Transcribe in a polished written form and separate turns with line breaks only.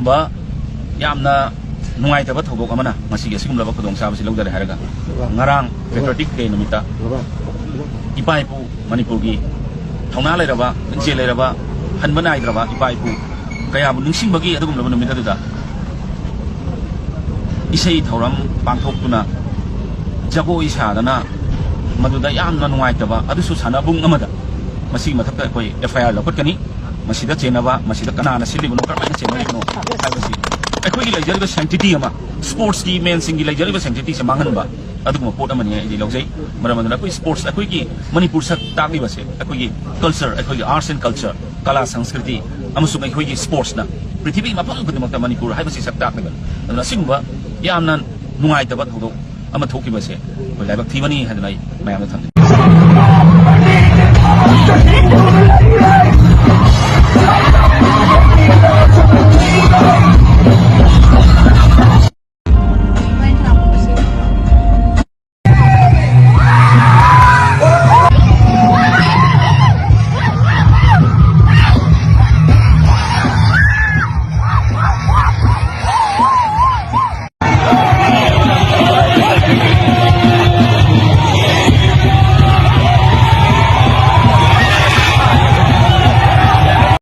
ba yamna nungai ta ba thobok amana masi ge sigum laba khudong sa basi logdare haraga ngarang patriotic day numita ipai pu manipur gi thongna lai raba je lai raba hanbana ai raba ipai pu kaya bu ningsing bagi adugum laba numita da isei thoram pangthok tuna jago isa dana maduda yamna nungai ta ba adusu sana bung amada masi mathakta koi FIR lokot kani masida chenaba masida kana na silibu no karma chenaba no haibasi akhoi gi laijari ba sanctity ama sports ki men singi laijari ba sanctity se mangan ba aduguma pot amani ai lojai maramanduna koi sports akhoi gi manipur sak tagli base akhoi gi culture akhoi gi arts and culture kala sanskriti amasung akhoi gi sports na prithvi mapang kudimakta manipur haibasi sak tagli ba aduna singba yamna nungai ta ba thodo ama thoki base koi laibak thibani hadnai mayam tham